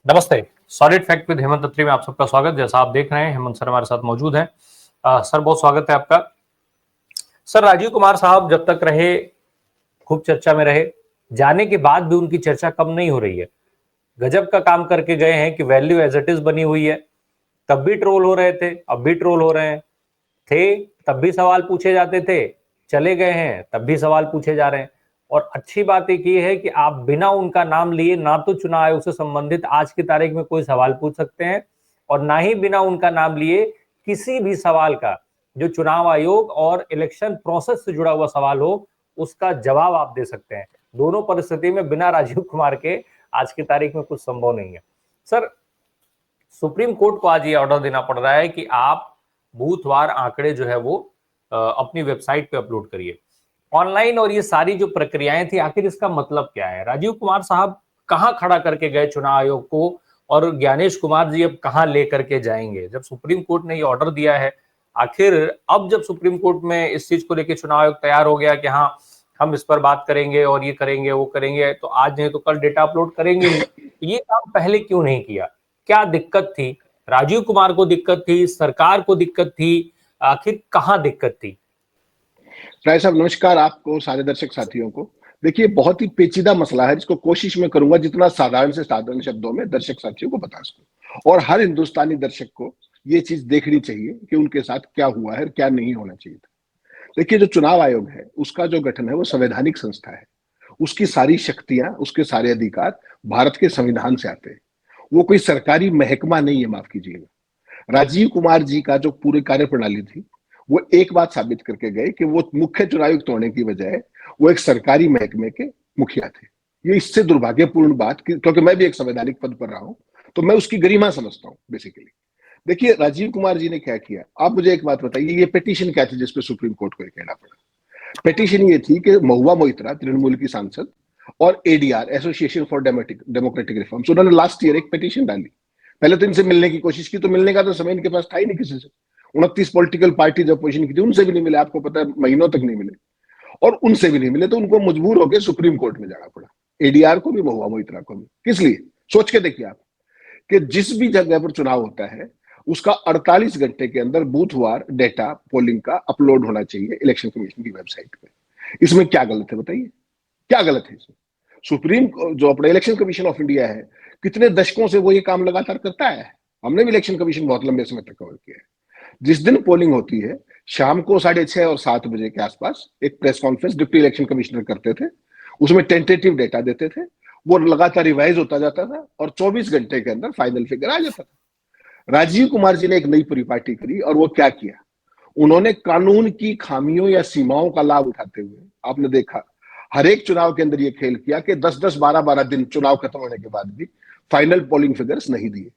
नमस्ते। Solid fact with Hemant अत्री में आप सबका स्वागत। जैसा आप देख रहे हैं, हेमंत सर हमारे साथ मौजूद हैं। सर, बहुत स्वागत है आपका। सर, राजीव कुमार साहब जब तक रहे खूब चर्चा में रहे, जाने के बाद भी उनकी चर्चा कम नहीं हो रही है। गजब का काम करके गए हैं कि वैल्यू एज इट इज बनी हुई है। तब भी ट्रोल हो रहे थे, अब भी ट्रोल हो रहे हैं। थे तब भी सवाल पूछे जाते थे, चले गए हैं तब भी सवाल पूछे जा रहे हैं। और अच्छी बात एक ये है कि आप बिना उनका नाम लिए ना तो चुनाव आयोग से संबंधित आज की तारीख में कोई सवाल पूछ सकते हैं, और ना ही बिना उनका नाम लिए किसी भी सवाल का जो चुनाव आयोग और इलेक्शन प्रोसेस से जुड़ा हुआ सवाल हो उसका जवाब आप दे सकते हैं। दोनों परिस्थिति में बिना राजीव कुमार के आज की तारीख में कुछ संभव नहीं है। सर, सुप्रीम कोर्ट को आज ये ऑर्डर देना पड़ रहा है कि आप बूथवार आंकड़े जो है वो अपनी वेबसाइट पे अपलोड करिए ऑनलाइन। और ये सारी जो प्रक्रियाएं थी, आखिर इसका मतलब क्या है? राजीव कुमार साहब कहां खड़ा करके गए चुनाव आयोग को, और ज्ञानेश कुमार जी अब कहां लेकर के जाएंगे? जब सुप्रीम कोर्ट ने ये ऑर्डर दिया है, आखिर अब जब सुप्रीम कोर्ट में इस चीज को लेकर चुनाव आयोग तैयार हो गया कि हाँ हम इस पर बात करेंगे और ये करेंगे वो करेंगे, तो आज नहीं तो कल डेटा अपलोड करेंगे ही। ये काम पहले क्यों नहीं किया? क्या दिक्कत थी? राजीव कुमार को दिक्कत थी, सरकार को दिक्कत थी, आखिर कहां दिक्कत थी? राय साहब नमस्कार, आपको सारे दर्शक साथियों को। देखिए, बहुत ही पेचीदा मसला है जिसको कोशिश में करूंगा जितना साधारण से साधारण शब्दों में दर्शक साथियों को बता सकूं, और हर हिंदुस्तानी दर्शक को ये चीज देखनी चाहिए कि उनके साथ क्या हुआ है, क्या नहीं होना चाहिए था। देखिए, जो चुनाव आयोग है उसका जो गठन है वो संवैधानिक संस्था है। उसकी सारी शक्तियां, उसके सारे अधिकार भारत के संविधान से आते हैं। वो कोई सरकारी महकमा नहीं है, माफ कीजिएगा। राजीव कुमार जी का जो पूरी कार्य प्रणाली थी वो एक बात साबित करके गए कि वो मुख्य चुनाव आयुक्त होने की बजाय वो एक सरकारी महकमे के मुखिया थे। ये इससे दुर्भाग्यपूर्ण बात, क्योंकि मैं भी एक संवैधानिक पद पर रहा हूं तो मैं उसकी गरिमा समझता हूं बेसिकली। देखिए, राजीव कुमार जी ने क्या किया, आप मुझे एक बात बताइए, ये पिटीशन क्या थी जिसपे सुप्रीम कोर्ट को कहना पड़ा? पिटीशन ये थी कि महुआ मोइत्रा, तृणमूल की सांसद, और ADR, association for democratic reforms, उन्होंने लास्ट ईयर एक पिटीशन डाली। पहले तो इनसे मिलने की कोशिश की, तो मिलने का तो समय इनके पास था ही नहीं किसी से। 29 पॉलिटिकल पार्टी जो अपोजिशन की थी उनसे भी नहीं मिले, आपको पता है, महीनों तक नहीं मिले। और उनसे भी नहीं मिले तो उनको मजबूर होकर सुप्रीम कोर्ट में जाना पड़ा, एडीआर को भी, महुआ मोइत्रा को भी। किस लिए? सोच के देखिए आप, कि जिस भी जगह पर चुनाव होता है उसका 48 घंटे के अंदर बूथवार डेटा पोलिंग का अपलोड होना चाहिए इलेक्शन कमीशन की वेबसाइट पे। इसमें क्या गलत है बताइए? क्या गलत है इसमें? सुप्रीम जो अपना इलेक्शन कमीशन ऑफ इंडिया है, कितने दशकों से वो ये काम लगातार करता है। हमने भी इलेक्शन कमीशन बहुत लंबे समय तक कवर किया है। जिस दिन पोलिंग होती है शाम को 6:30 और 7 बजे के आसपास एक press conference deputy election commissioner करते थे। उसमें टेंटेटिव डेटा देते थे, वो लगातार रिवाइज होता जाता था और 24 घंटे के अंदर फाइनल फिगर आ जाता था। राजीव कुमार जी ने एक नई परिपाटी करी, और वो क्या किया, उन्होंने कानून की खामियों या सीमाओं का लाभ उठाते हुए, आपने देखा हर एक चुनाव के अंदर ये खेल किया कि 10-10, 12-12 दिन चुनाव खत्म होने के बाद भी फाइनल पोलिंग फिगर्स नहीं दिए,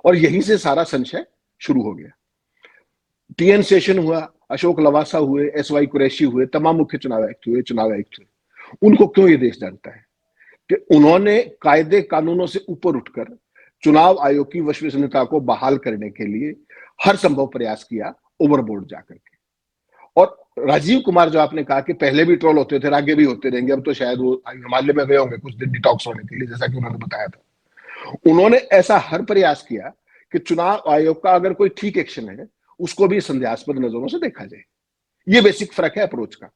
और यहीं से सारा संशय शुरू हो गया। टीएन सेशन हुआ, अशोक लवासा हुए, एसवाई कुरैशी हुए, तमाम मुख्य चुनाव आयुक्त हुए। उनको क्यों ये देश जानता है कि उन्होंने कायदे कानूनों से ऊपर उठकर चुनाव आयोग की विश्वसनीयता को बहाल करने के लिए हर संभव प्रयास किया, ओवरबोर्ड जाकर के। और राजीव कुमार, जो आपने कहा कि पहले भी ट्रोल होते थे, आगे भी होते रहेंगे, अब तो शायद वो हिमालय में गए होंगे कुछ दिन डिटॉक्स होने के लिए, जैसा कि उन्होंने बताया था। उन्होंने ऐसा हर प्रयास किया कि चुनाव आयोग का अगर कोई ठीक एक्शन है उसको भी संदेहास्पद नजरों से देखा जाए। ये बेसिक फर्क है अप्रोच का।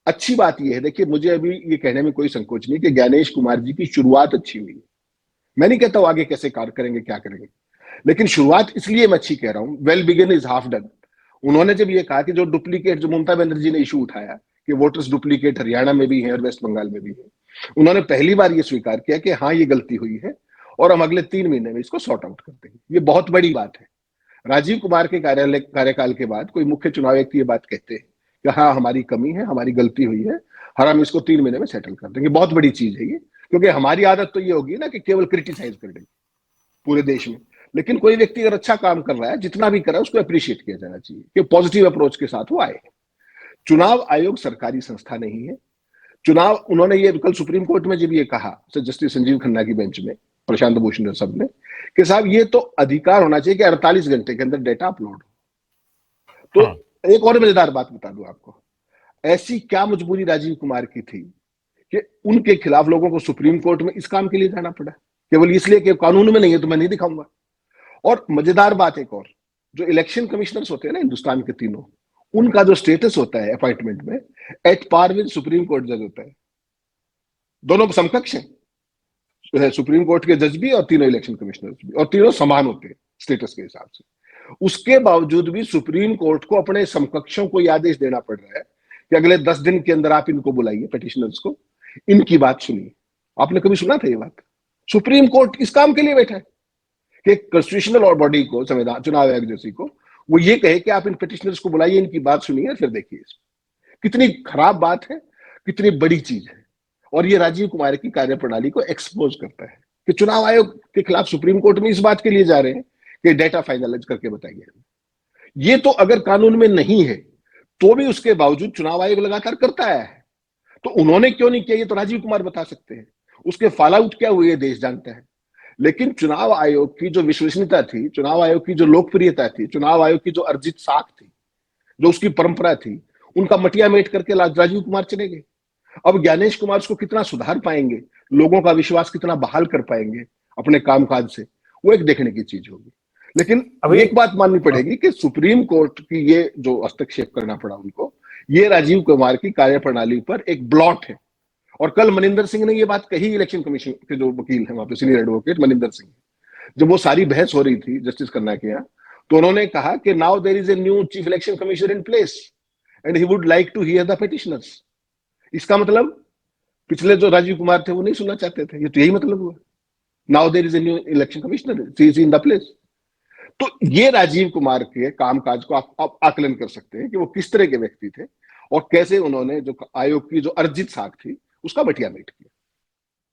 अच्छी बात यह है, देखिए, मुझे अभी ये कहने में कोई संकोच नहीं कि ज्ञानेश कुमार जी की शुरुआत अच्छी हुई है। मैं नहीं कहता हूं आगे कैसे कार्य करेंगे, क्या करेंगे, लेकिन शुरुआत इसलिए मैं अच्छी कह रहा हूं, well begin is half done. उन्होंने जब ये कहा कि जो डुप्लीकेट, जो ममता बनर्जी ने इशू उठाया कि वोटर्स डुप्लीकेट हरियाणा में भी है और वेस्ट बंगाल में भी है, उन्होंने पहली बार ये स्वीकार किया कि हाँ, ये गलती हुई है और हम अगले 3 महीने में इसको सॉर्ट आउट कर देंगे। ये बहुत बड़ी बात है। राजीव कुमार के कार्यकाल के बाद कोई मुख्य चुनाव आयुक्त ये बात कहते हैं कि हाँ, हमारी कमी है, हमारी गलती हुई है और हम इसको 3 महीने में सेटल कर देंगे। बहुत बड़ी चीज है ये, क्योंकि हमारी आदत तो ये होगी ना कि केवल क्रिटिसाइज कर देंगे पूरे देश में। लेकिन कोई व्यक्ति अगर अच्छा काम कर रहा है, जितना भी कर रहा है, उसको अप्रिशिएट किया जाना चाहिए कि पॉजिटिव अप्रोच के साथ वो आए। चुनाव आयोग सरकारी संस्था नहीं है। चुनाव, उन्होंने ये कल सुप्रीम कोर्ट में जब ये कहा जस्टिस संजीव खन्ना की बेंच में, प्रशांत भूषण सब ने, कि साहब ये तो अधिकार होना चाहिए कि 48 घंटे के अंदर डेटा अपलोड हो। तो एक और मजेदार बात बता दूं आपको, ऐसी क्या मजबूरी राजीव कुमार की थी कि उनके खिलाफ लोगों को सुप्रीम कोर्ट में इस काम के लिए जाना पड़ा? केवल इसलिए कि कानून में नहीं है तो मैं नहीं दिखाऊंगा। और मजेदार बात एक और, जो इलेक्शन कमिश्नर्स होते हैं ना हिंदुस्तान के तीनों, उनका जो स्टेटस होता है अपॉइंटमेंट में, at par with supreme court जज होता है। दोनों समकक्ष हैं, सुप्रीम कोर्ट के जज भी और तीनों इलेक्शन कमिश्नर्स भी, और तीनों समान होते हैं स्टेटस के हिसाब से। उसके बावजूद भी सुप्रीम कोर्ट को अपने समकक्षों को यह आदेश देना पड़ रहा है कि अगले 10 दिन के अंदर आप इनको बुलाइए, पिटिशनर्स को, इनकी बात सुनिए। आपने कभी सुना था ये बात? सुप्रीम कोर्ट इस काम के लिए बैठा है कि कॉन्स्टिट्यूशनल और बॉडी को, संविधान, चुनाव आयोग जैसी को, वो ये कहे कि आप इन पिटिशनर्स को बुलाइए, इनकी बात सुनिए, फिर देखिए। कितनी खराब बात है, कितनी बड़ी चीज है। और ये राजीव कुमार की कार्यप्रणाली को एक्सपोज करता है कि चुनाव आयोग के खिलाफ सुप्रीम कोर्ट में इस बात के लिए जा रहे हैं कि डेटा फाइनलाइज करके बताइए। ये तो अगर कानून में नहीं है तो भी उसके बावजूद चुनाव आयोग लगातार करता आया है। तो उन्होंने क्यों नहीं किया, ये तो राजीव कुमार बता सकते हैं। उसके फॉल आउट क्या हुए देश जानता है। लेकिन चुनाव आयोग की जो विश्वसनीयता थी, चुनाव आयोग की जो लोकप्रियता थी, चुनाव आयोग की जो अर्जित साख थी, जो उसकी परंपरा थी, उनका मटिया मेट करके राजीव कुमार चले गए। अब ज्ञानेश कुमार उसको कितना सुधार पाएंगे, लोगों का विश्वास कितना बहाल कर पाएंगे अपने कामकाज से, वो एक देखने की चीज होगी। लेकिन अभी एक बात माननी पड़ेगी कि सुप्रीम कोर्ट की ये जो हस्तक्षेप करना पड़ा उनको, ये राजीव कुमार की कार्यप्रणाली पर एक ब्लॉट है। और कल मनिंदर सिंह ने ये बात कही, इलेक्शन कमीशन के जो वकील हैं वहां पे, सीनियर एडवोकेट मनिंदर सिंह, जब वो सारी बहस हो रही थी जस्टिस खन्ना के यहाँ, तो उन्होंने कहा कि now there is a new chief election commissioner in place and he would like to hear the petitioners. इसका मतलब पिछले जो राजीव कुमार थे वो नहीं सुनना चाहते थे, ये तो यही मतलब हुआ। Now there is a new election commissioner, he is in the place. तो ये राजीव कुमार के कामकाज को आप आकलन कर सकते हैं कि वो किस तरह के व्यक्ति थे और कैसे उन्होंने जो आयोग की जो अर्जित साख थी उसका बटिया मेट किया।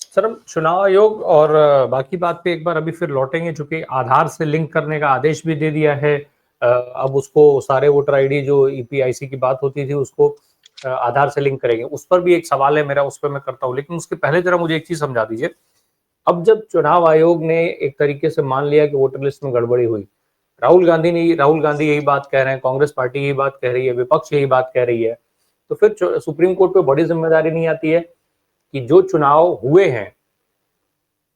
सर, हम चुनाव आयोग और बाकी बात पे एक बार अभी फिर लौटेंगे, चूंकि आधार से लिंक करने का आदेश भी दे दिया है। अब उसको सारे वोटर आईडी जो ईपीआईसी की बात होती थी उसको आधार से लिंक करेंगे, उस पर भी एक सवाल है मेरा, उस पर मैं करता हूँ। लेकिन उसके पहले जरा मुझे एक चीज समझा दीजिए। अब जब चुनाव आयोग ने एक तरीके से मान लिया कि वोटर लिस्ट में गड़बड़ी हुई, राहुल गांधी यही बात कह रहे हैं, कांग्रेस पार्टी यही बात कह रही है, विपक्ष यही बात कह रही है, तो फिर सुप्रीम कोर्ट पे बड़ी जिम्मेदारी नहीं आती है कि जो चुनाव हुए हैं,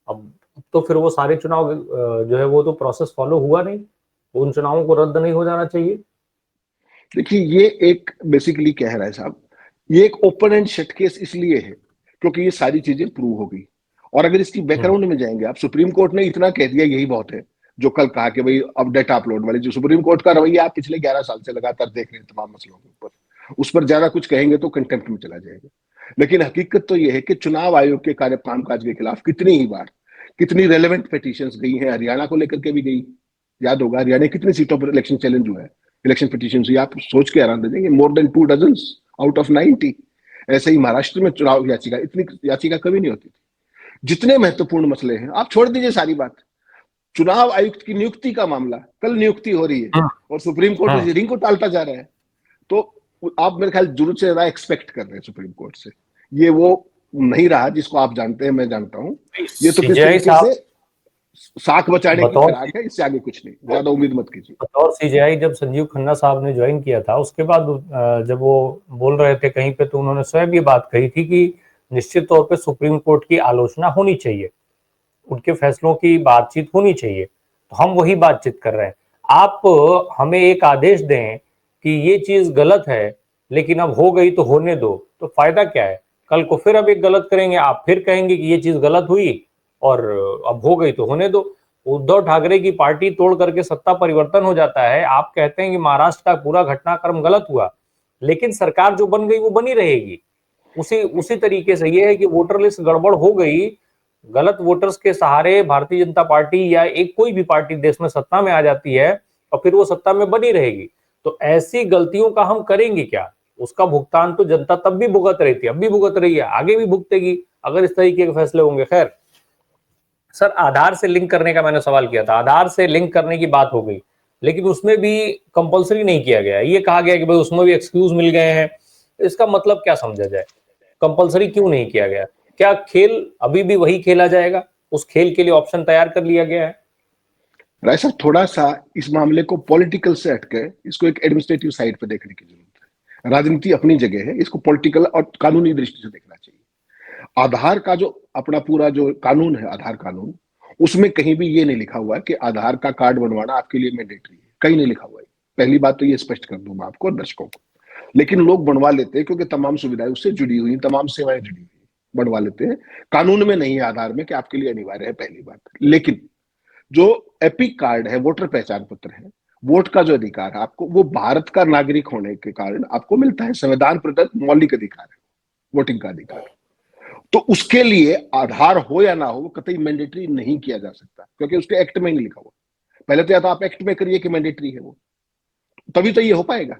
अब तो फिर वो सारे चुनाव जो है वो तो प्रोसेस फॉलो हुआ नहीं, उन चुनावों को रद्द नहीं हो जाना चाहिए? देखिए, ये एक बेसिकली कह रहा है साहब, ये एक ओपन एंड शट केस इसलिए है क्योंकि ये सारी चीजें प्रूव हो गई। और अगर इसकी बैकग्राउंड में जाएंगे आप, सुप्रीम कोर्ट ने इतना कह दिया, यही बहुत है। जो कल कहा कि भाई अब डेटा अपलोड वाली जो सुप्रीम कोर्ट का रवैया आप पिछले 11 साल से लगातार देख रहे हैं तमाम मसलों के ऊपर, उस पर ज्यादा कुछ कहेंगे तो कंटेम्प्ट में चला जाएगा। लेकिन हकीकत तो यह है कि चुनाव आयोग के कामकाज के खिलाफ कितनी ही बार कितनी रेलेवेंट पिटीशंस गई हैं। हरियाणा को लेकर के भी गई, याद होगा हरियाणा कितनी सीटों पर इलेक्शन चैलेंज हुआ है, इलेक्शन पिटीशन हुई, आप सोच के हैरान रह जाएंगे, more than 2 dozen out of 90। ऐसे ही महाराष्ट्र में चुनाव याचिका, इतनी याचिका कभी नहीं होती थी। जितने महत्वपूर्ण मसले हैं, आप छोड़ दीजिए सारी बात, चुनाव आयुक्त की नियुक्ति का मामला, कल नियुक्ति हो रही है और सुप्रीम कोर्ट इस हियरिंग को टालता जा रहा है। तो आप मेरे ख्याल जरूरत से ज्यादा एक्सपेक्ट कर रहे हैं सुप्रीम कोर्ट से। ये वो नहीं रहा जिसको आप जानते हैं, मैं जानता हूं। ये तो किस तरीके से साख बचाने की फिराक है, इससे आगे कुछ नहीं, ज्यादा उम्मीद मत कीजिए। बतौर सीजेआई जब संजीव खन्ना साहब ने ज्वाइन किया था, उसके बाद जब वो बोल रहे थे कहीं पे, तो उन्होंने स्वयं ये बात कही थी कि निश्चित तौर पे सुप्रीम कोर्ट की आलोचना होनी चाहिए, उनके फैसलों की बातचीत होनी चाहिए। तो हम वही बातचीत कर रहे हैं। आप हमें एक आदेश दें कि ये चीज गलत है, लेकिन अब हो गई तो होने दो, तो फायदा क्या है? कल को फिर अब एक गलत करेंगे, आप फिर कहेंगे कि ये चीज गलत हुई और अब हो गई तो होने दो। उद्धव ठाकरे की पार्टी तोड़ करके सत्ता परिवर्तन हो जाता है। आप कहते हैं कि महाराष्ट्र का पूरा घटनाक्रम गलत हुआ, लेकिन सरकार जो बन गई वो बनी रहेगी। उसी तरीके से ये है कि वोटर लिस्ट गड़बड़ हो गई, गलत वोटर्स के सहारे भारतीय जनता पार्टी या एक कोई भी पार्टी देश में सत्ता में आ जाती है और फिर वो सत्ता में बनी रहेगी। तो ऐसी गलतियों का हम करेंगे क्या? उसका भुगतान तो जनता तब भी भुगत रही थी, अब भी भुगत रही है, आगे भी भुगतेगी अगर इस तरीके के फैसले होंगे। खैर सर, आधार से लिंक करने का मैंने सवाल किया था, आधार से लिंक करने की बात हो गई, लेकिन उसमें भी कंपलसरी नहीं किया गया। ये कहा गया कि भाई उसमें भी एक्सक्यूज मिल गए हैं। इसका मतलब क्या समझा जाए? कंपलसरी क्यों नहीं किया गया? क्या खेल अभी भी वही खेला जाएगा? उस खेल के लिए ऑप्शन तैयार कर लिया गया है? राय साहब, थोड़ा सा इस मामले को पॉलिटिकल से हटके इसको एक एडमिनिस्ट्रेटिव साइड पे देखने की जरूरत है। राजनीति अपनी जगह है, इसको पॉलिटिकल और कानूनी दृष्टि से देखना चाहिए। आधार का जो अपना पूरा जो कानून है, आधार कानून, उसमें कहीं भी ये नहीं लिखा हुआ है कि आधार का कार्ड बनवाना आपके लिए मैंडेटरी है, कहीं नहीं लिखा हुआ है। पहली बात तो ये स्पष्ट कर दूं मैं आपको और दर्शकों को। लेकिन लोग बनवा लेते हैं क्योंकि तमाम सुविधाएं उससे जुड़ी हुई, तमाम सेवाएं जुड़ी हुई, बनवा लेते हैं। कानून में नहीं है आधार में कि आपके लिए अनिवार्य है, पहली बात। लेकिन जो एपिक कार्ड है, वोटर पहचान पत्र है, वोट का जो अधिकार है आपको, वो भारत का नागरिक होने के कारण आपको मिलता है, संविधान प्रदत्त मौलिक अधिकार है, वोटिंग का अधिकार। तो उसके लिए आधार हो या ना हो, वो कतई मैंडेटरी नहीं किया जा सकता, क्योंकि उसके एक्ट में नहीं लिखा हुआ। पहले तो या तो आप एक्ट में करिए कि मैंडेटरी है वो, तभी तो ये हो पाएगा।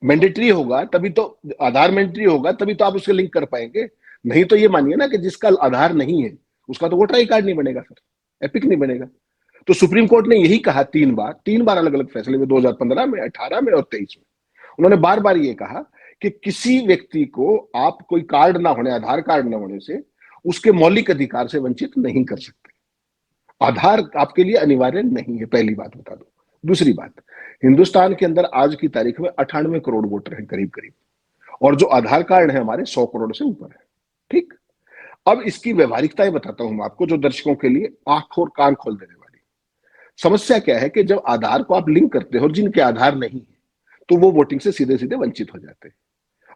मैंडेटरी होगा तभी तो, आधार मैंडेटरी होगा तभी तो आप उसके लिंक कर पाएंगे। नहीं तो ये मानिए ना कि जिसका आधार नहीं है उसका तो वोटर आई कार्ड नहीं बनेगा, सर एपिक नहीं बनेगा। तो सुप्रीम कोर्ट ने यही कहा तीन बार अलग अलग फैसले में, 2015 में, 18 में और 23 में। उन्होंने बार बार ये कहा कि किसी व्यक्ति को आप कोई कार्ड ना होने, आधार कार्ड ना होने से उसके मौलिक अधिकार से वंचित नहीं कर सकते। आधार आपके लिए अनिवार्य नहीं है, पहली बात बता दो। दूसरी बात, हिंदुस्तान के अंदर आज की तारीख में 98 करोड़ वोटर हैं करीब करीब, और जो आधार कार्ड है हमारे 100 करोड़ से ऊपर है। ठीक, अब इसकी व्यवहारिकताएं बताता हूं मैं आपको, जो दर्शकों के लिए आंख और कान खोल देने वाली। समस्या क्या है कि जब आधार को आप लिंक करते हो, जिनके आधार नहीं है तो वो वोटिंग से सीधे सीधे वंचित हो जाते हैं।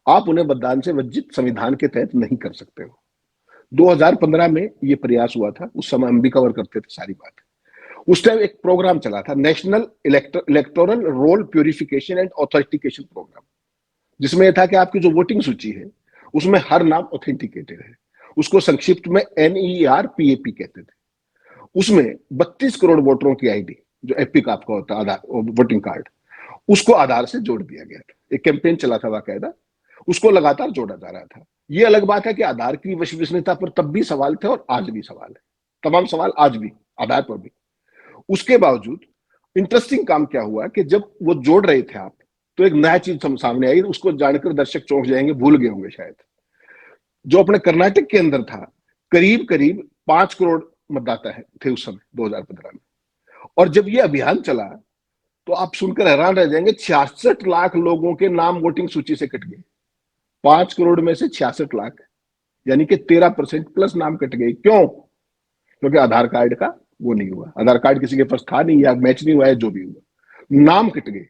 आप उन्हें मतदान से वंचित संविधान के तहत नहीं कर सकते हो। 2015 में ये प्रयास हुआ था, उस समय हम भी कवर करते थे सारी बात। उस टाइम एक प्रोग्राम चला था, national electoral roll purification and authentication program, जिसमें यह था कि आपकी जो वोटिंग सूची है उसमें हर नाम ऑथेंटिकेटेड है। उसको संक्षिप्त में NERPAP कहते थे। उसमें 32 करोड़ वोटरों की आईडी, जो एपिक आपका होता है आधार वोटिंग कार्ड, उसको आधार से जोड़ दिया गया था। एक कैंपेन चला था बाकायदा, उसको लगातार जोड़ा जा रहा था। ये अलग बात है कि आधार की विश्वसनीयता पर तब भी सवाल थे और आज भी सवाल है, तमाम सवाल आज भी आधार पर भी। उसके बावजूद इंटरेस्टिंग काम क्या हुआ कि जब वो जोड़ रहे थे आप, तो एक नया चीज सामने आई, उसको जानकर दर्शक चौंक जाएंगे, भूल गए होंगे शायद। जो अपने कर्नाटक के अंदर था, करीब करीब 5 करोड़ मतदाता है थे उस समय 2015 में, और जब ये अभियान चला तो आप सुनकर हैरान रह जाएंगे, 66 लाख लोगों के नाम वोटिंग सूची से कट गए। 5 करोड़ में से 66 लाख, यानी कि 13% प्लस नाम कट गए। क्यों? क्योंकि आधार कार्ड का वो नहीं हुआ, आधार कार्ड किसी के पास था नहीं, या मैच नहीं हुआ है, जो भी हुआ, नाम कट गए।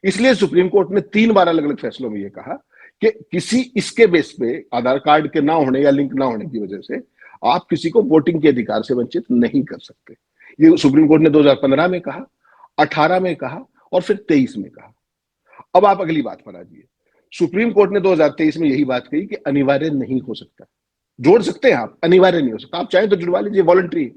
इसलिए सुप्रीम कोर्ट ने 3 बार अलग अलग फैसलों में ये कहा कि किसी इसके बेस पे, आधार कार्ड के ना होने या लिंक ना होने की वजह से आप किसी को वोटिंग के अधिकार से वंचित नहीं कर सकते। ये सुप्रीम कोर्ट ने 2015 में कहा, 18 में कहा और फिर 23 में कहा। अब आप अगली बात पर आ जाइए। सुप्रीम कोर्ट ने 2023 में यही बात कही कि अनिवार्य नहीं हो सकता। जोड़ सकते हैं आप, अनिवार्य नहीं हो सकता। आप चाहें तो जुड़वा लीजिए, वॉलंटरी,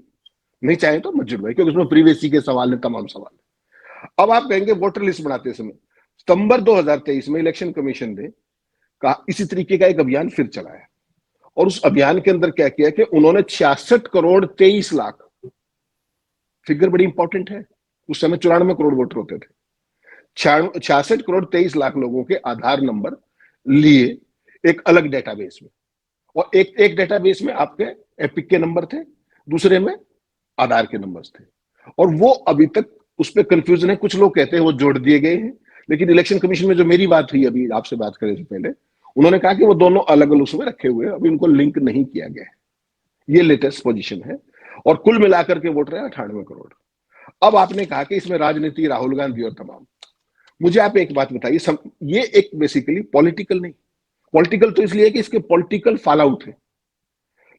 नहीं चाहें तो मत जुड़वाइए, क्योंकि उसमें प्रीवेसी के सवाल है, तमाम सवाल है। अब आप कहेंगे वोटर लिस्ट बनाते समय सितंबर 2023 में इलेक्शन कमीशन ने कहा, इसी तरीके का एक अभियान फिर चलाया, और उस अभियान के अंदर क्या किया कि उन्होंने 66 करोड़ 23 लाख, फिगर बड़ी इंपॉर्टेंट है, उस समय 94 करोड़ वोटर होते थे, 66 करोड़ 23 लाख लोगों के आधार नंबर लिए एक अलग डेटाबेस में, और एक डेटाबेस में आपके एपिक के नंबर थे, दूसरे में आधार के नंबर्स थे। और वो अभी तक उस पर कंफ्यूजन है। कुछ लोग कहते हैं वो जोड़ दिए गए हैं, लेकिन इलेक्शन कमीशन में जो मेरी बात हुई अभी आपसे बात करने से पहले, उन्होंने कहा कि वो दोनों अलग अलग उसमें रखे हुए हैं, अभी उनको लिंक नहीं किया गया है। ये लेटेस्ट पोजीशन है, और कुल मिलाकर के वोटर है 98 करोड़। अब आपने कहा कि इसमें राजनीति, राहुल गांधी और तमाम, मुझे आप एक बात बताइए, ये एक बेसिकली पॉलिटिकल नहीं, पॉलिटिकल तो इसलिए कि इसके पॉलिटिकल फॉल आउट है,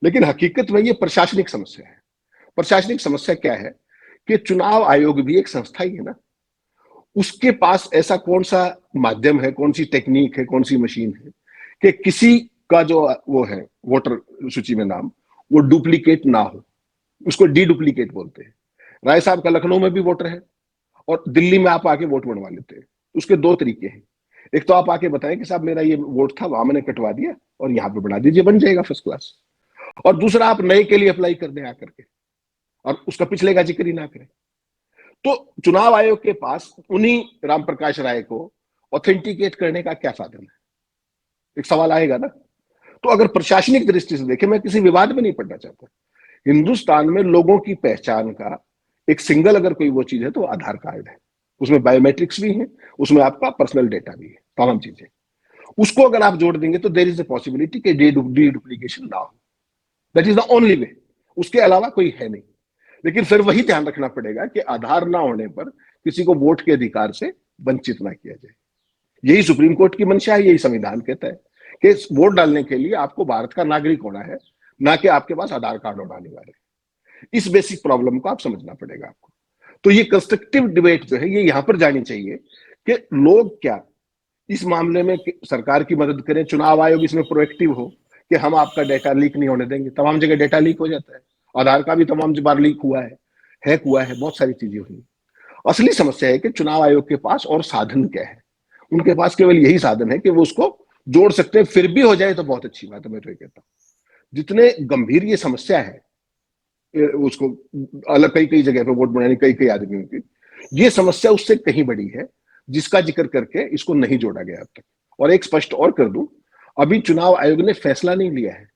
लेकिन हकीकत में ये प्रशासनिक समस्या है। प्रशासनिक समस्या क्या है कि चुनाव आयोग भी एक संस्था ही है ना, उसके पास ऐसा कौन सा माध्यम है, कौन सी टेक्निक है, कौन सी मशीन है कि किसी का जो वो है वोटर सूची में नाम, वो डुप्लीकेट ना हो। उसको डी डुप्लीकेट बोलते हैं। राय साहब का लखनऊ में भी वोटर है, और दिल्ली में आप आके वोट बनवा लेते हैं। उसके 2 तरीके हैं, एक तो आप आके बताएं कि साहब मेरा ये वोट था, वहां मैंने कटवा दिया और यहाँ पे बना दीजिए, बन जाएगा फर्स्ट क्लास। और दूसरा, आप नए के लिए अप्लाई कर दें आकर के, और उसका पिछले का जिक्र ही ना करें। तो चुनाव आयोग के पास उन्हीं राम प्रकाश राय को ऑथेंटिकेट करने का क्या साधन है? एक सवाल आएगा ना। तो अगर प्रशासनिक दृष्टि से देखें, मैं किसी विवाद में नहीं पड़ना चाहता, हिंदुस्तान में लोगों की पहचान का एक सिंगल अगर कोई वो चीज है तो आधार कार्ड है। उसमें बायोमेट्रिक्स भी है, उसमें आपका पर्सनल डेटा भी है, तमाम चीजें। उसको अगर आप जोड़ देंगे तो देयर इज अ पॉसिबिलिटी कि डी डुप्लीकेशन ना हो। That is the only way, उसके अलावा कोई है नहीं। लेकिन फिर वही ध्यान रखना पड़ेगा कि आधार ना होने पर किसी को वोट के अधिकार से वंचित ना किया जाए। यही सुप्रीम कोर्ट की मंशा है, यही संविधान कहता है कि वोट डालने के लिए आपको भारत का नागरिक होना है, ना कि आपके पास आधार कार्ड होना अनिवार्य है। इस बेसिक प्रॉब्लम को आप समझना पड़ेगा आपको। तो ये कंस्ट्रक्टिव डिबेट जो है ये यहां पर जानी चाहिए कि लोग क्या इस मामले में सरकार की मदद करें, चुनाव आयोग इसमें प्रोएक्टिव हो कि हम आपका डेटा लीक नहीं होने देंगे। तमाम जगह डेटा लीक हो जाता है, आधार का भी तमाम बार लीक हुआ है, हैक हुआ है, बहुत सारी चीजें हुई। असली समस्या है कि चुनाव आयोग के पास और साधन क्या है। उनके पास केवल यही साधन है कि वो उसको जोड़ सकते हैं, फिर भी हो जाए तो बहुत अच्छी बात है। मैं तो ये कहता हूं जितने गंभीर ये समस्या है उसको अलग कई कई जगह पे वोट बनाने कई कई आदमियों की, ये समस्या उससे कहीं बड़ी है जिसका जिक्र करके इसको नहीं जोड़ा गया अब तक। और एक स्पष्ट और कर दूं, अभी चुनाव आयोग ने फैसला नहीं लिया है।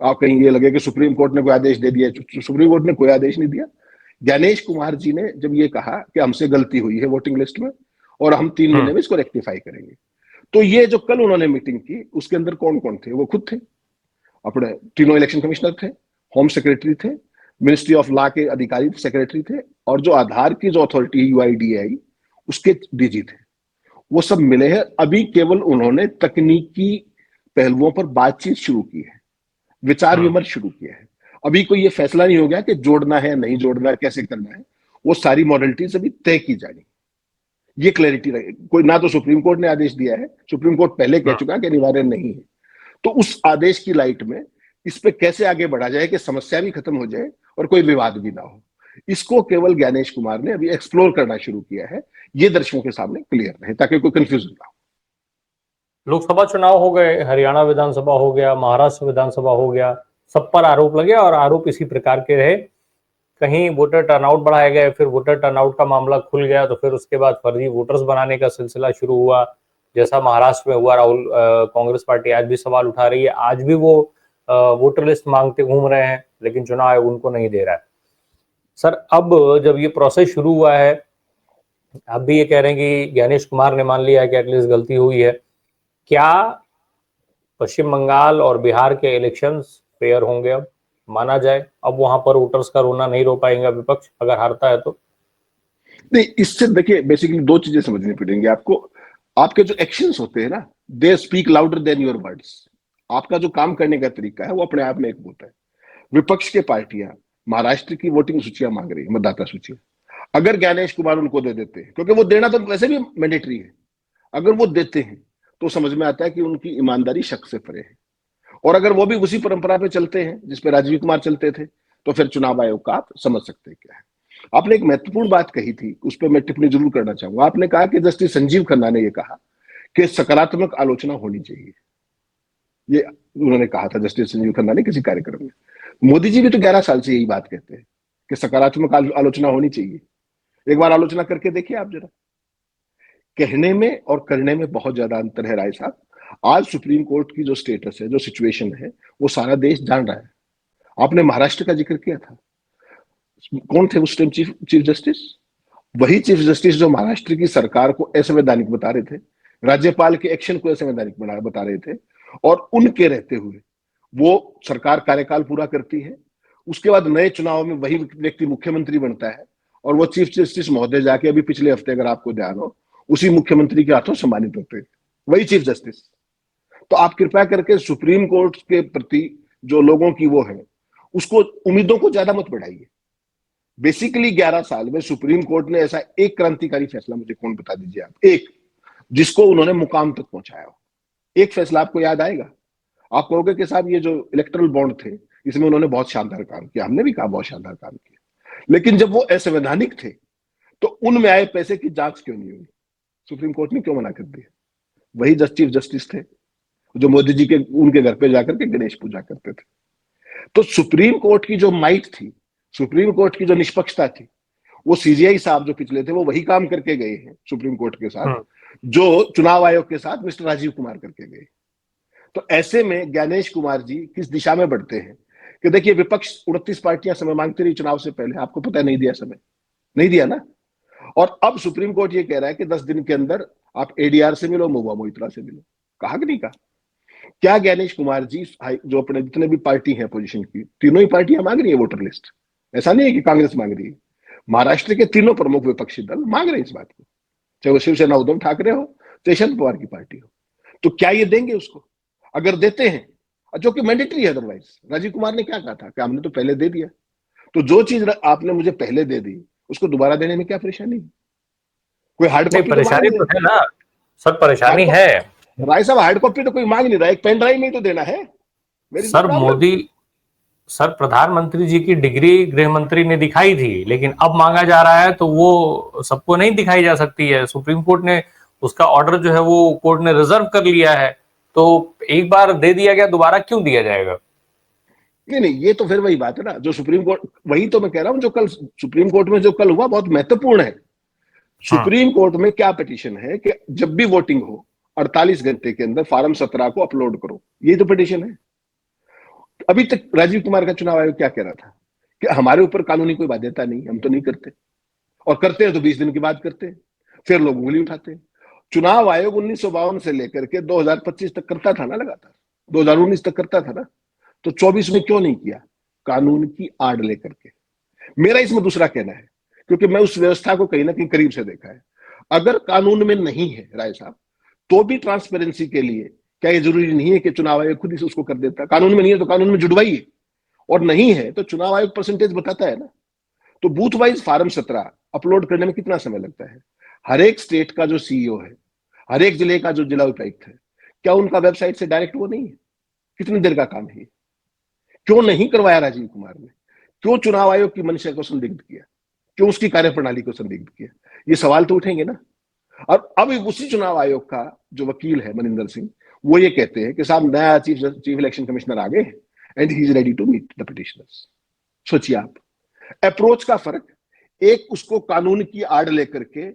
आप कहीं ये लगे कि सुप्रीम कोर्ट ने कोई आदेश दे दिया, सुप्रीम कोर्ट ने कोई आदेश नहीं दिया। ज्ञानेश कुमार जी ने जब ये कहा कि हमसे गलती हुई है वोटिंग लिस्ट में और हम 3 महीने में इसको रेक्टिफाई करेंगे, तो ये जो कल उन्होंने मीटिंग की उसके अंदर कौन कौन थे? वो खुद थे, अपने तीनों इलेक्शन कमिश्नर थे, होम सेक्रेटरी थे, मिनिस्ट्री ऑफ लॉ के अधिकारी सेक्रेटरी थे, और जो आधार की जो अथॉरिटी यूआईडीआई उसके डीजी थे। वो सब मिले हैं। अभी केवल उन्होंने तकनीकी पहलुओं पर बातचीत शुरू की है, विचार विमर्श शुरू किया है। अभी कोई ये फैसला नहीं हो गया कि जोड़ना है नहीं जोड़ना है, कैसे करना है। वो सारी मॉडलिटीज अभी तय की जानी, ये क्लैरिटी रहे। कोई ना तो सुप्रीम कोर्ट ने आदेश दिया है, सुप्रीम कोर्ट पहले कह चुका है कि अनिवार्य नहीं है। तो उस आदेश की लाइट में इस पे कैसे आगे बढ़ा जाए कि समस्या भी खत्म हो जाए और कोई विवाद भी ना हो, इसको केवल ज्ञानेश कुमार ने अभी एक्सप्लोर करना शुरू किया है। ये दर्शकों के सामने क्लियर रहे ताकि कोई कंफ्यूजन ना हो। लोकसभा चुनाव हो गए, हरियाणा विधानसभा हो गया, महाराष्ट्र विधानसभा हो गया, सब पर आरोप लगे और आरोप इसी प्रकार के रहे। कहीं वोटर टर्नआउट बढ़ाए गए, फिर वोटर टर्नआउट का मामला खुल गया, तो फिर उसके बाद फर्जी वोटर्स बनाने का सिलसिला शुरू हुआ, जैसा महाराष्ट्र में हुआ। राहुल कांग्रेस पार्टी आज भी सवाल उठा रही है, आज भी वो वोटर लिस्ट मांगते घूम रहे हैं, लेकिन चुनाव आयोग उनको नहीं दे रहा है। सर, अब जब ये प्रोसेस शुरू हुआ है, आप भी ये कह रहे हैं कि ज्ञानेश कुमार ने मान लिया कि एटलीस्ट गलती हुई है, क्या पश्चिम बंगाल और बिहार के इलेक्शंस फेयर होंगे? अब माना जाए अब वहां पर वोटर्स का रोना नहीं रो पाएंगे विपक्ष अगर हारता है तो? नहीं, इससे देखिए बेसिकली दो चीजें समझनी पड़ेंगी आपको। आपके जो एक्शंस होते हैं ना, they speak louder than your words. आपका जो काम करने का तरीका है वो अपने आप में एक होता है। विपक्ष के पार्टियां महाराष्ट्र की वोटिंग सूचियां मांग रही है, मतदाता सूचियां। अगर ज्ञानेश कुमार उनको दे देते हैं, क्योंकि वो देना तो वैसे भी मैंडेटरी है, अगर वो देते हैं तो समझ में आता है कि उनकी ईमानदारी शक से परे है। और अगर वो भी उसी परंपरा पे चलते हैं जिसपे राजीव कुमार चलते थे, तो फिर चुनाव आयोग का आप समझ सकते हैं क्या है। आपने एक महत्वपूर्ण बात कही थी, उस पर मैं टिप्पणी जरूर करना चाहूंगा। आपने कहा कि जस्टिस संजीव खन्ना ने यह कहा कि सकारात्मक आलोचना होनी चाहिए। ये उन्होंने कहा था जस्टिस संजीव खन्ना ने किसी कार्यक्रम में। मोदी जी भी तो 11 साल से यही बात कहते हैं कि सकारात्मक आलोचना होनी चाहिए। एक बार आलोचना करके देखिए आप जरा। कहने में और करने में बहुत ज्यादा अंतर है राय साहब। आज सुप्रीम कोर्ट की जो स्टेटस है, जो सिचुएशन है, वो सारा देश जान रहा है। आपने महाराष्ट्र का जिक्र किया था, कौन थे उस टाइम चीफ जस्टिस? वही चीफ जस्टिस जो महाराष्ट्र की सरकार को असंवैधानिक बता रहे थे, राज्यपाल के एक्शन को असंवैधानिक बता रहे थे, और उनके रहते हुए वो सरकार कार्यकाल पूरा करती है। उसके बाद नए चुनाव में वही व्यक्ति मुख्यमंत्री बनता है और वो चीफ जस्टिस महोदय जाके अभी पिछले हफ्ते, अगर आपको ध्यान हो, उसी मुख्यमंत्री के हाथों सम्मानित होते हैं, वही चीफ जस्टिस। तो आप कृपया करके सुप्रीम कोर्ट के प्रति जो लोगों की वो है, उसको उम्मीदों को ज्यादा मत बढ़ाइए। बेसिकली 11 साल में सुप्रीम कोर्ट ने ऐसा एक क्रांतिकारी फैसला, मुझे कौन बता दीजिए आप, एक जिसको उन्होंने मुकाम तक पहुंचाया हो। एक फैसला आपको याद आएगा? आप कहोगे कि साहब ये जो इलेक्टरल बॉन्ड थे इसमें उन्होंने बहुत शानदार काम किया, हमने भी कहा बहुत शानदार काम किया, लेकिन जब वो असंवैधानिक थे तो उनमें आए पैसे की जांच क्यों नहीं हुई? सुप्रीम कोर्ट ने क्यों मना कर दिया? वही चीफ जस्टिस थे जो मोदी जी के उनके घर पे जाकर के गणेश पूजा करते थे। तो सुप्रीम कोर्ट की जो माइट थी, सुप्रीम कोर्ट की जो निष्पक्षता थी, वो सीजीआई साहब जो पिछले थे वो वही काम करके गए हैं सुप्रीम कोर्ट के साथ जो चुनाव आयोग के साथ मिस्टर राजीव कुमार करके गए। तो ऐसे में ज्ञानेश कुमार जी किस दिशा में बढ़ते हैं कि देखिए, विपक्ष 29 पार्टियां समय मांगती रही चुनाव से पहले, आपको पता नहीं दिया समय, नहीं दिया ना। और अब सुप्रीम कोर्ट ये कह रहा है कि 10 दिन के अंदर आप एडीआर से मिलो, महुआ मोइत्रा से मिलो। कहा कि नहीं कहा? क्या ज्ञानेश कुमार जी जो अपने जितने भी पार्टी है पोजीशन की, तीनों ही पार्टियां मांग रही है वोटर लिस्ट, ऐसा नहीं है कि कांग्रेस मांग रही है, महाराष्ट्र के तीनों प्रमुख विपक्षी दल मांग रहे हैं इस बात को, चाहे वो शिवसेना उद्धव ठाकरे हो, चाहे शरद पवार की पार्टी हो। तो क्या ये देंगे उसको? अगर देते हैं, जो कि मैंडेटरी है अदरवाइज, राजीव कुमार ने क्या कहा था कि हमने तो पहले दे दिया, तो जो चीज आपने मुझे पहले दे दी उसको दोबारा देने में क्या परेशानी? कोई हार्ड नहीं, कॉपी तो मांग परेशानी नहीं तो रहा। है ना सर, परेशानी हार्ड है। राय साहब, हार्ड कॉपी तो कोई मांग नहीं रहा है, एक पेन ड्राइव में ही तो देना है। Where is the sir problem? Modi, sir प्रधानमंत्री जी की डिग्री गृह मंत्री ने दिखाई थी, लेकिन अब मांगा जा रहा है तो वो सबको नहीं दिखाई जा सकती है। सुप्रीम कोर्ट ने उसका ऑर्डर जो है वो कोर्ट ने रिजर्व कर लिया है, तो एक बार दे दिया गया, दोबारा क्यों दिया जाएगा? नहीं नहीं, ये तो फिर वही बात है ना, जो सुप्रीम कोर्ट, वही तो मैं कह रहा हूं, जो कल सुप्रीम कोर्ट में जो कल हुआ बहुत महत्वपूर्ण है। हम्म। सुप्रीम कोर्ट में क्या पिटीशन है कि जब भी वोटिंग हो 48 घंटे के अंदर फॉर्म 17 को अपलोड करो, ये तो पिटीशन है। अभी तक राजीव कुमार का चुनाव आयोग क्या कह रहा था कि हमारे ऊपर कानूनी कोई बाध्यता नहीं, हम तो नहीं करते, और करते हैं तो 20 दिन के बाद करते हैं, फिर लोग उंगली उठाते हैं। चुनाव आयोग 1952 से लेकर के 2025 तक करता था ना, लगातार 2019 तक करता था ना, तो 24 में क्यों नहीं किया? कानून की आड़ लेकर के। मेरा इसमें दूसरा कहना है, क्योंकि मैं उस व्यवस्था को कहीं ना कहीं करीब से देखा है। अगर कानून में नहीं है राय साहब, तो भी ट्रांसपेरेंसी के लिए क्या ये जरूरी नहीं है कि चुनाव आयोग खुद ही से उसको कर देता? कानून में नहीं है तो कानून में जुड़वाइए, और नहीं है तो चुनाव आयोग परसेंटेज बताता है ना। तो बूथ वाइज फॉर्म 17 अपलोड करने में कितना समय लगता है? हर एक स्टेट का जो सीईओ है, हर एक जिले का जो जिला उपायुक्त है, क्या उनका वेबसाइट से डायरेक्ट वो नहीं है? कितनी देर का काम है? क्यों नहीं करवाया राजीव कुमार ने? क्यों चुनाव आयोग की मंशा को संदिग्ध किया? क्यों उसकी कार्यप्रणाली को संदिग्ध किया? ये सवाल तो उठेंगे ना। और अब उसी चुनाव आयोग का जो वकील है मनिंदर सिंह, वो ये कहते हैं कि साहब नया चीफ इलेक्शन कमिश्नर आ गए and he is ready to meet the petitioners. सोचिए आप, अप्रोच का फर्क। एक उसको कानून की आड़ लेकर के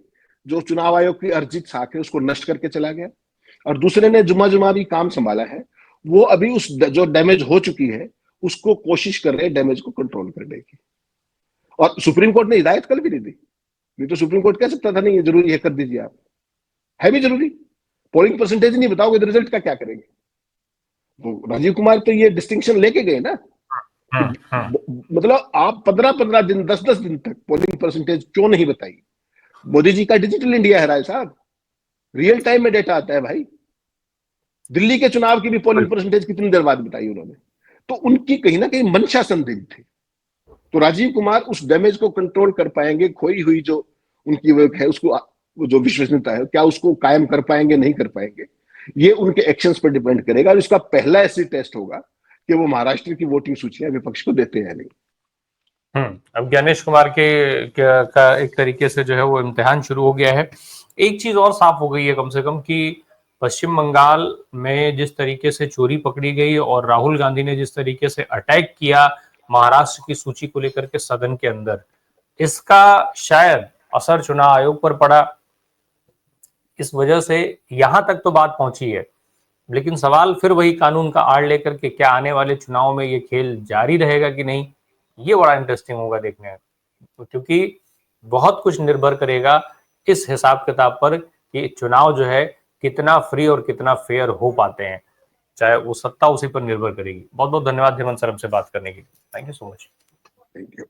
जो चुनाव आयोग की अर्जित साख है उसको नष्ट करके चला गया, और दूसरे ने जुमा जुमा भी काम संभाला है। वो अभी उस जो डैमेज हो चुकी है उसको कोशिश कर रहे हैं डैमेज को कंट्रोल करने की। और सुप्रीम कोर्ट ने हिदायत कल भी नहीं दी, नहीं तो सुप्रीम कोर्ट कह सकता था नहीं ये जरूरी है, कर दीजिए आप। है भी जरूरी? पोलिंग परसेंटेज नहीं बताओगे तो रिजल्ट का क्या करेंगे? तो राजीव कुमार तो ये डिस्टिंक्शन लेके गए ना कि हम्म। मतलब आप 15-15 दिन 10-10 दिन तक पोलिंग परसेंटेज क्यों नहीं बताई? मोदी जी का डिजिटल इंडिया है राय साहब, रियल टाइम में डेटा आता है भाई। दिल्ली के चुनाव की भी पोलिंग परसेंटेज कितनी देर बाद बताई उन्होंने। तो उनकी कहीं ना कहीं मंशा संदिग्ध थी। तो राजीव कुमार उस डैमेज को कंट्रोल कर पाएंगे, खोई हुई जो उनकी वो है उसको, वो जो विश्वसनीयता है, क्या उसको कायम कर पाएंगे नहीं कर पाएंगे, ये उनके एक्शंस पर डिपेंड करेगा। और इसका पहला ऐसी टेस्ट होगा कि वो महाराष्ट्र की वोटिंग सूचियां विपक्ष को देते हैं नहीं। अब ज्ञानेश कुमार का एक तरीके से जो है वो इम्तिहान शुरू हो गया है। एक चीज और साफ हो गई है कम से कम कि पश्चिम बंगाल में जिस तरीके से चोरी पकड़ी गई और राहुल गांधी ने जिस तरीके से अटैक किया महाराष्ट्र की सूची को लेकर के सदन के अंदर, इसका शायद असर चुनाव आयोग पर पड़ा। इस वजह से यहां तक तो बात पहुंची है, लेकिन सवाल फिर वही कानून का आड़ लेकर के, क्या आने वाले चुनाव में ये खेल जारी रहेगा कि नहीं, ये बड़ा इंटरेस्टिंग होगा देखने में। क्योंकि बहुत कुछ निर्भर करेगा इस हिसाब किताब पर कि चुनाव जो है कितना फ्री और कितना फेयर हो पाते हैं, चाहे वो सत्ता उसी पर निर्भर करेगी। बहुत बहुत धन्यवाद हेमंत सर हमसे बात करने के लिए। Thank you so much. Thank you.